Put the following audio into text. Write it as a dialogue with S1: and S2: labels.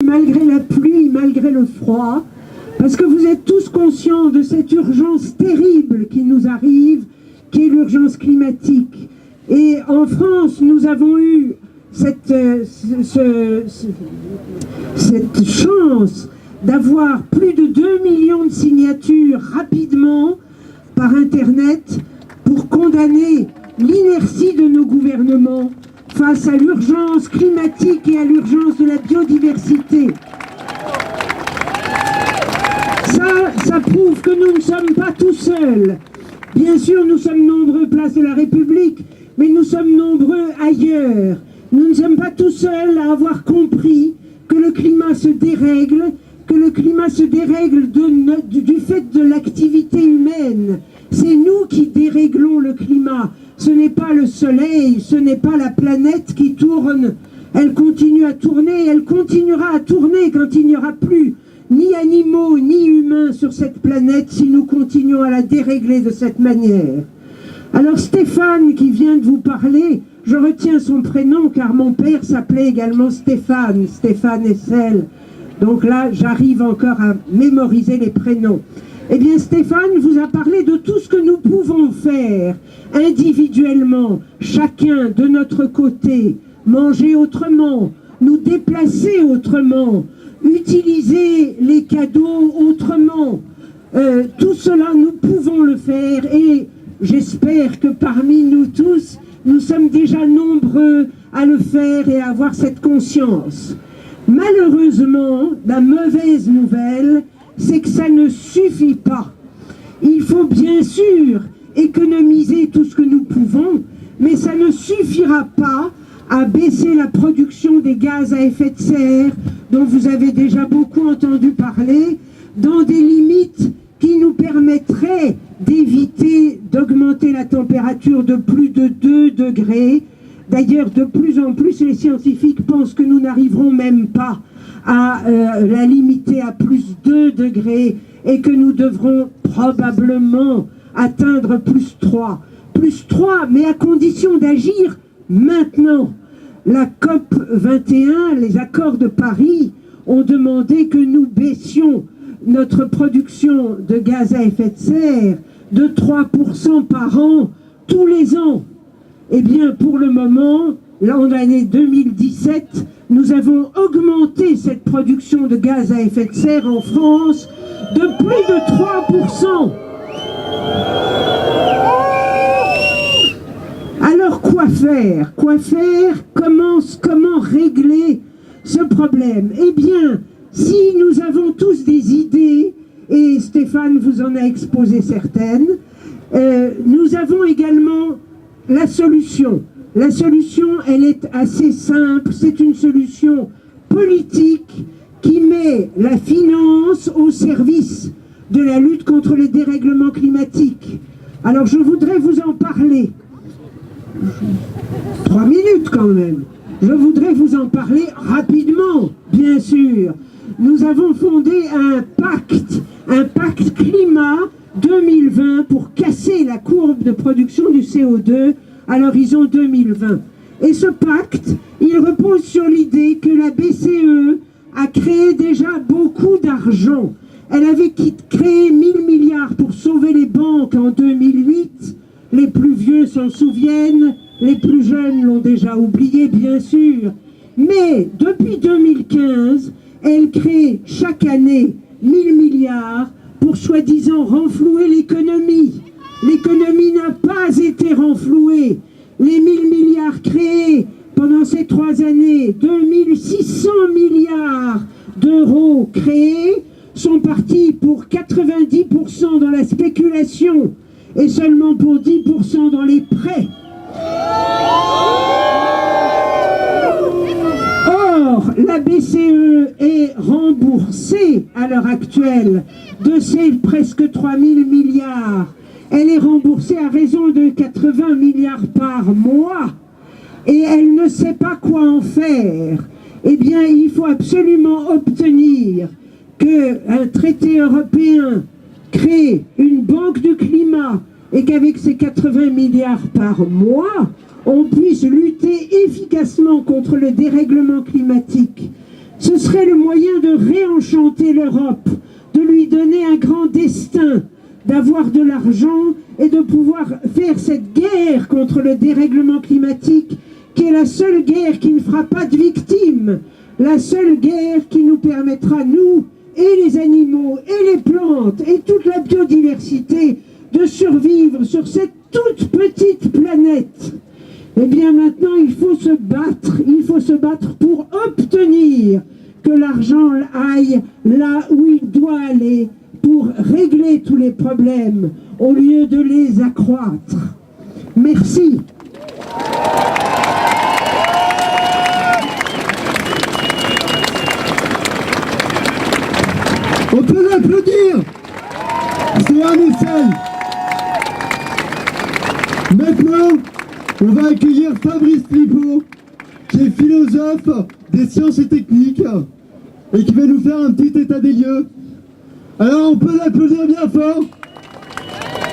S1: malgré la pluie, malgré le froid, parce que vous êtes tous conscients de cette urgence terrible qui nous arrive, qui est l'urgence climatique. Et en France, nous avons eu cette chance d'avoir plus de 2 millions de signatures rapidement par Internet pour condamner l'inertie de nos gouvernements face à l'urgence climatique et à l'urgence de la biodiversité. Ça prouve que nous ne sommes pas tout seuls. Bien sûr, nous sommes nombreux place de la République, mais nous sommes nombreux ailleurs. Nous ne sommes pas tout seuls à avoir compris que le climat se dérègle, du fait de l'activité humaine. C'est nous qui déréglons le climat. Ce n'est pas le soleil, ce n'est pas la planète qui tourne. Elle continue à tourner, elle continuera à tourner quand il n'y aura plus ni animaux ni humains sur cette planète si nous continuons à la dérégler de cette manière. Alors Stéphane qui vient de vous parler, je retiens son prénom car mon père s'appelait également Stéphane Essel. Donc là, j'arrive encore à mémoriser les prénoms. Eh bien, Stéphane vous a parlé de tout ce que nous pouvons faire individuellement, chacun de notre côté, manger autrement, nous déplacer autrement, utiliser les cadeaux autrement. Tout cela, nous pouvons le faire et j'espère que parmi nous tous, nous sommes déjà nombreux à le faire et à avoir cette conscience. Malheureusement, la mauvaise nouvelle, c'est que ça ne suffit pas. Il faut bien sûr économiser tout ce que nous pouvons, mais ça ne suffira pas à baisser la production des gaz à effet de serre, dont vous avez déjà beaucoup entendu parler, dans des limites qui nous permettraient d'éviter d'augmenter la température de plus de 2 degrés. D'ailleurs, de plus en plus, les scientifiques pensent que nous n'arriverons même pas à la limiter à plus 2 degrés et que nous devrons probablement atteindre plus 3. Plus 3, mais à condition d'agir maintenant. La COP 21, les accords de Paris, ont demandé que nous baissions notre production de gaz à effet de serre de 3% par an tous les ans. Eh bien, pour le moment, là, en l'année 2017, nous avons augmenté cette production de gaz à effet de serre en France de plus de 3%. Alors, quoi faire? Comment régler ce problème? Eh bien, si nous avons tous des idées, et Stéphane vous en a exposé certaines, nous avons également la solution. La solution, elle est assez simple. C'est une solution politique qui met la finance au service de la lutte contre le dérèglement climatique. Alors, je voudrais vous en parler. 3 minutes quand même. Je voudrais vous en parler rapidement, bien sûr. Nous avons fondé un pacte climat 2020 pour casser la courbe de production du CO2 à l'horizon 2020. Et ce pacte, il repose sur l'idée que la BCE a créé déjà beaucoup d'argent. Elle avait créé 1000 milliards pour sauver les banques en 2008. Les plus vieux s'en souviennent, les plus jeunes l'ont déjà oublié, bien sûr. Mais depuis 2015, elle crée chaque année 1000 milliards pour soi-disant renflouer l'économie. L'économie n'a pas été renflouée. Les 1000 milliards créés pendant ces 3 années, 2600 milliards d'euros créés, sont partis pour 90% dans la spéculation et seulement pour 10% dans les prêts. Or, la BCE est remboursée à l'heure actuelle de ces presque 3000 milliards. Elle est remboursée à raison de 80 milliards par mois et elle ne sait pas quoi en faire. Eh bien, il faut absolument obtenir qu'un traité européen crée une banque du climat et qu'avec ces 80 milliards par mois, on puisse lutter efficacement contre le dérèglement climatique. Ce serait le moyen de réenchanter l'Europe, de lui donner un grand destin, d'avoir de l'argent et de pouvoir faire cette guerre contre le dérèglement climatique qui est la seule guerre qui ne fera pas de victimes, la seule guerre qui nous permettra, nous, et les animaux, et les plantes, et toute la biodiversité, de survivre sur cette toute petite planète. Eh bien maintenant, il faut se battre pour obtenir que l'argent aille là où il doit aller pour régler tous les problèmes au lieu de les accroître. Merci.
S2: On peut l'applaudir. C'est un essai. Maintenant, on va accueillir Fabrice Lippot, qui est philosophe des sciences et techniques et qui va nous faire un petit état des lieux. Alors on peut l'applaudir bien fort.